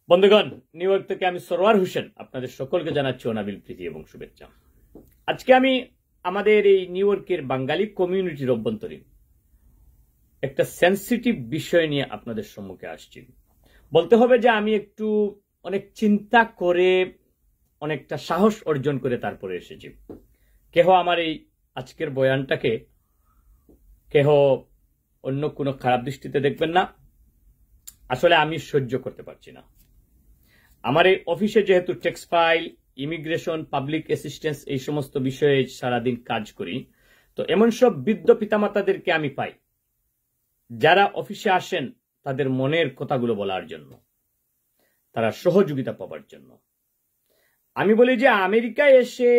বন্ধুগণ, new York থেকে আমি সরওয়ার হোসেন আপনাদের সকলকে জানাচ্ছি অনাবিল প্রীতি এবং শুভেচ্ছা। আজকে আমি আমাদের এই নিউ ইয়র্কের বাঙালি কমিউনিটির অভ্যন্তরীণ একটা সেন্সিটিভ বিষয় নিয়ে আপনাদের সম্মুখে আসছি। বলতে হবে যে আমি একটু অনেক চিন্তা করে অনেকটা সাহস অর্জন করে তারপরে এসেছি। কেহ আমার এই আজকের বয়ানটাকে কেহ অন্য কোনো খারাপ দৃষ্টিতে দেখবেন না। আসলে আমি সহ্য করতে পারছি না। আমার এই অফিসে যেহেতু tax file, immigration, public assistance এই সমস্ত বিষয়ে সারাদিন কাজ করি, তো এমন সব বৃদ্ধ পিতামাতাদেরকে আমি পাই যারা অফিসে আসেন তাদের মনের কথাগুলো বলার জন্য, তারা সহযোগিতা পাওয়ার জন্য। আমি বলি যে আমেরিকায় এসে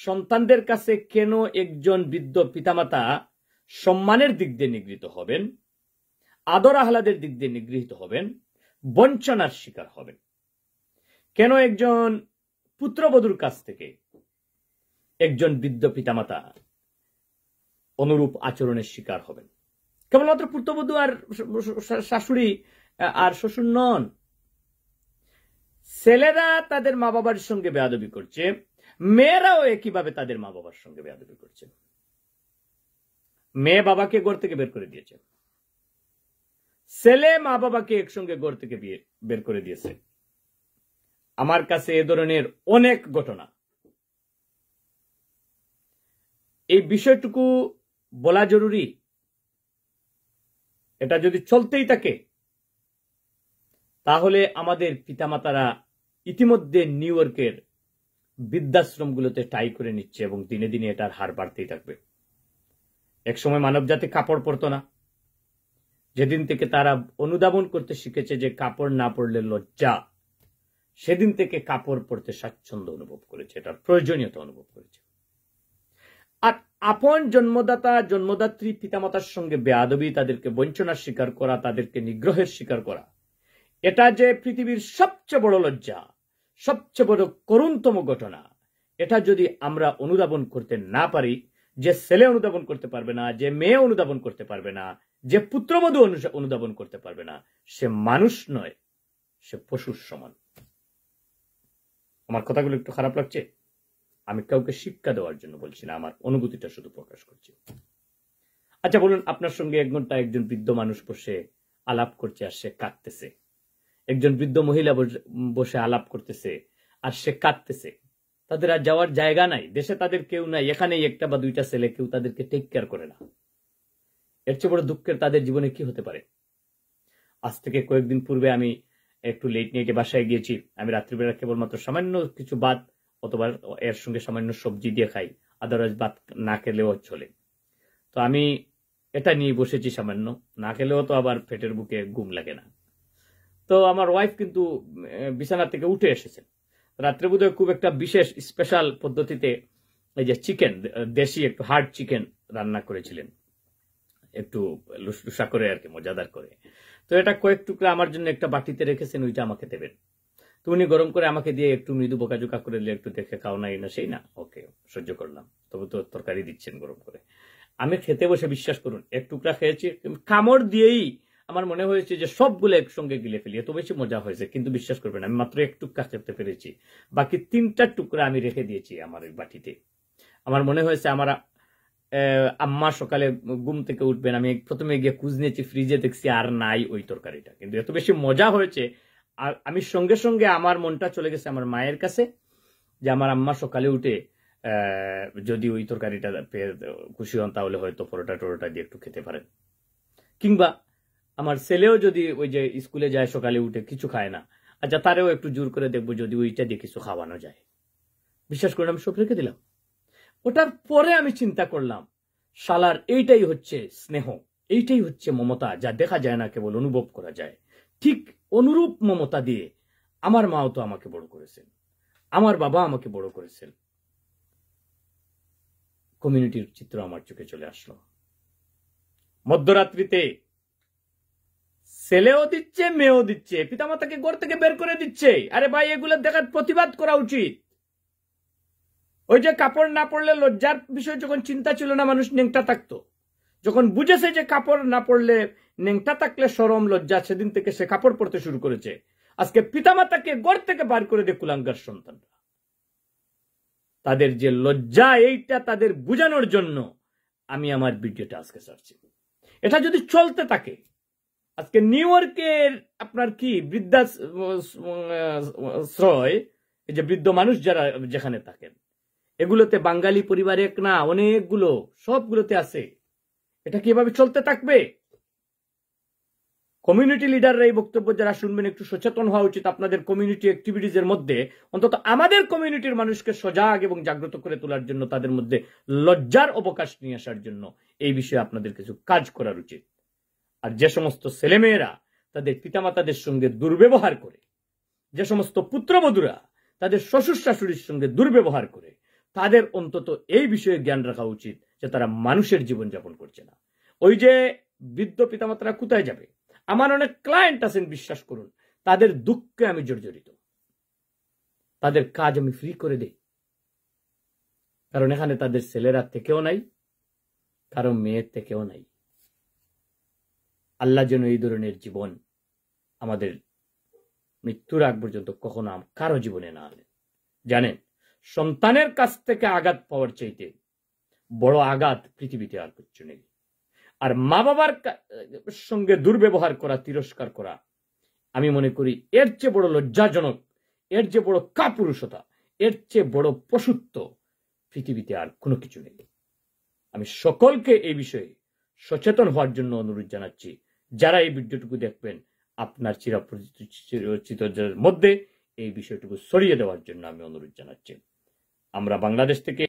সন্তানদের কাছে কেন একজন বৃদ্ধ পিতামাতা সম্মানের দিক দিয়ে নিগৃহীত হবেন, আদর আহ্লাদের দিক দিয়ে নিগৃহীত হবেন, বঞ্চনার শিকার হবেন? কেন একজন পুত্রবধূর কাছ থেকে একজন বৃদ্ধ পিতামাতা অনুরূপ আচরণের শিকার হবেন? কেবলমাত্র পুত্রবধূ আর শাশুড়ি আর শ্বশুর নন, ছেলেরা তাদের মা বাবার সঙ্গে বেয়াদবি করছে, মেয়েরাও একইভাবে তাদের মা বাবার সঙ্গে বেয়াদবি করছে। মেয়ে বাবাকে ঘর থেকে বের করে দিয়েছে, ছেলে মা বাবাকে একসঙ্গে ঘর থেকে বের করে দিয়েছে। আমার কাছে এ ধরনের অনেক ঘটনা। এই বিষয়টুকু বলা জরুরি। এটা যদি চলতেই থাকে তাহলে আমাদের পিতামাতারা ইতিমধ্যে নিউ ইয়র্কের বৃদ্ধাশ্রমগুলোতে টাই করে নিচ্ছে এবং দিনে দিনে এটার হার বাড়তেই থাকবে। একসময় মানবজাতি কাপড় পরতো না। যেদিন থেকে তারা অনুধাবন করতে শিখেছে যে কাপড় না পরলে লজ্জা, সেদিন থেকে কাপড় পরতে স্বাচ্ছন্দ্য অনুভব করেছে, এটার প্রয়োজনীয়তা অনুভব করেছে। আর আপন জন্মদাতা জন্মদাত্রী পিতামাতার সঙ্গে বেয়াদবি, তাদেরকে বঞ্চনার শিকার করা, তাদেরকে নিগ্রহের শিকার করা, এটা যে পৃথিবীর সবচেয়ে বড় লজ্জা, সবচেয়ে বড় করুণতম ঘটনা, এটা যদি আমরা অনুধাবন করতে না পারি, যে ছেলে অনুধাবন করতে পারবে না, যে মেয়ে অনুধাবন করতে পারবে না, যে পুত্রবধূ অনুধাবন করতে পারবে না, সে মানুষ নয়, সে পশুর সমান। আমার কথাগুলো একটু খারাপ লাগছে? আমি কাউকে শিক্ষা দেওয়ার জন্য বলছি না, আমার অনুভূতিটা শুধু প্রকাশ করছি। আচ্ছা বলুন, আপনার সঙ্গে 1 ঘন্টা একজন বৃদ্ধ মানুষ বসে আলাপ করছে আর সে কাঁদতেছে, একজন বৃদ্ধ মহিলা বসে আলাপ করতেছে আর সে কাঁদতেছে। তাদের আর যাওয়ার জায়গা নাই, দেশে তাদের কেউ নাই, এখানেই 1টা বা 2টা ছেলে, কেউ তাদেরকে টেক কেয়ার করে না। এর চেয়ে বড় দুঃখের তাদের জীবনে কি হতে পারে? আজ থেকে কয়েকদিন পূর্বে আমি একটু লেট নাইটে বাসায় গিয়েছি। আমি রাত্রিবেলা কেবলমাত্র সামান্য কিছু ভাত অথবা এর সঙ্গে সামান্য সবজি দিয়ে খাই, আদারওয়াইজ ভাত না খেলেও চলে। তো আমি এটা নিয়ে বসেছি, সামান্য না খেলেও তো আবার পেটের বুকে ঘুম লাগে না। তো আমার ওয়াইফ কিন্তু বিছানা থেকে উঠে এসেছেন। রাত্রে বোধহয় খুব একটা বিশেষ স্পেশাল পদ্ধতিতে এই যে চিকেন, দেশি একটু হার্ড চিকেন রান্না করেছিলেন, একটু লুসলুসা করে আর কি, মজাদার করে। তো এটা কয়েক টুকরা আমার জন্য একটা বাটিতে রেখেছেন, ওইটা আমাকে দেবেন। তো উনি গরম করে আমাকে দিয়ে একটু মৃদু বোকাজোকা করে দিলে, একটু দেখে খাও না, এই না সেই না, ওকে সহ্য করলাম। তবে তো তরকারি দিচ্ছেন গরম করে। আমি খেতে বসে, বিশ্বাস করুন, এক টুকরা খেয়েছি, কামড় দিয়েই আমার মনে হয়েছে যে সবগুলো একসঙ্গে গিলে ফেলি, এত বেশি মজা হয়েছে। কিন্তু বিশ্বাস করবেন, আমি মাত্র 1 টুকরা খেতে পেরেছি, বাকি 3টা টুকরা আমি রেখে দিয়েছি আমার ওই বাটিতে। আমার মনে হয়েছে আমার আম্মা সকালে ঘুম থেকে উঠবেন, আমি প্রথমে গিয়ে খুঁজ নিয়েছি, ফ্রিজে দেখছি আর নাই ওই তরকারিটা, কিন্তু এত বেশি মজা হয়েছে। আর আমি সঙ্গে সঙ্গে আমার মনটা চলে গেছে আমার মায়ের কাছে, যে আমার আম্মা সকালে উঠে যদি ওই তরকারিটা পেয়ে খুশি হন, তাহলে হয়তো পরোটা টরোটা দিয়ে একটু খেতে পারেন। কিংবা আমার ছেলেও যদি ওই যে স্কুলে যায় সকালে উঠে, কিছু খায় না, আচ্ছা তারেও একটু জোর করে দেখবো যদি ওইটা দিয়ে কিছু খাওয়ানো যায়। বিশ্বাস করুন, আমি সব রেখে দিলাম। ওটার পরে আমি চিন্তা করলাম, শালার এইটাই হচ্ছে স্নেহ, এইটাই হচ্ছে মমতা, যা দেখা যায় না, কেবল অনুভব করা যায়। ঠিক অনুরূপ মমতা দিয়ে আমার মাও তো আমাকে বড় করেছেন, আমার বাবা আমাকে বড় করেছেন। কমিউনিটির চিত্র আমার চোখে চলে আসলো। মধ্যরাত্রিতে ছেলেও দিচ্ছে, মেয়েও দিচ্ছে, পিতামাতাকে ঘর থেকে বের করে দিচ্ছে। আরে ভাই, এগুলো দেখার প্রতিবাদ করা উচিত। ওই যে কাপড় না পরলে লজ্জার বিষয় যখন চিন্তা ছিল না, মানুষ নেংটা থাকতো। যখন বুঝেছে যে কাপড় না পরলে, নেংটা থাকলে শরম লজ্জা, সেদিন থেকে সে কাপড় পরতে শুরু করেছে। আজকে পিতামাতাকে ঘর থেকে বার করে দেয় কুলাঙ্গার সন্তানরা। তাদের যে লজ্জা, এইটা তাদের বুঝানোর জন্য আমি আমার ভিডিওটা আজকে ছাড়ছি। এটা যদি চলতে থাকে, আজকে নিউ ইয়র্কের আপনার কি বৃদ্ধাশ্রয়, এই যে বৃদ্ধ মানুষ যারা যেখানে থাকেন, এগুলোতে বাঙালি পরিবার এক না, অনেকগুলো, সবগুলোতে আছে। এটা কি এভাবে চলতে থাকবে? কমিউনিটি লিডাররা এই বক্তব্য যারা শুনবেন, একটু সচেতন হওয়া উচিত। আপনাদের কমিউনিটি অ্যাক্টিভিটিজ এর মধ্যে অন্তত আমাদের কমিউনিটির মানুষকে সজাগ এবং জাগ্রত করে তোলার জন্য, তাদের মধ্যে লজ্জার অবকাশ নিয়ে আসার জন্য এই বিষয়ে আপনাদের কিছু কাজ করার উচিত। আর যে সমস্ত ছেলেমেয়েরা তাদের পিতামাতাদের সঙ্গে দুর্ব্যবহার করে, যে সমস্ত পুত্রবধূরা তাদের শ্বশুর শাশুড়ির সঙ্গে দুর্ব্যবহার করে, তাদের অন্তত এই বিষয়ে জ্ঞান রাখা উচিত যে তারা মানুষের জীবন যাপন করছে না। ওই যে বৃদ্ধ পিতামাতারা কোথায় যাবে? আমার অনেক ক্লায়েন্ট আছেন, বিশ্বাস করুন, তাদের দুঃখে আমি জর্জরিত। তাদের কাজ আমি ফ্রি করে দেই, কারণ এখানে তাদের ছেলেরা থেকেও নাই, কারো মেয়ের থেকেও নাই। আল্লাহ যেন এই ধরনের জীবন আমাদের মৃত্যুর আগ পর্যন্ত কখনো কারো জীবনে না আনে। জানেন, সন্তানের কাছ থেকে আঘাত পাওয়ার চাইতে বড় আঘাত পৃথিবীতে আর কিছু নেই। আর মা বাবার সঙ্গে দুর্ব্যবহার করা, তিরস্কার করা, আমি মনে করি এর চেয়ে বড় লজ্জাজনক, এর চেয়ে বড় কাপুরুষতা, এর চেয়ে বড় পশুত্ব পৃথিবীতে আর কোনো কিছু নেই। আমি সকলকে এই বিষয়ে সচেতন হওয়ার জন্য অনুরোধ জানাচ্ছি। যারা এই ভিডিওটুকু দেখবেন, আপনার চিরপরিচিতদের মধ্যে এই বিষয়টুকু ছড়িয়ে দেওয়ার জন্য আমি অনুরোধ জানাচ্ছি। আমরা বাংলাদেশ থেকে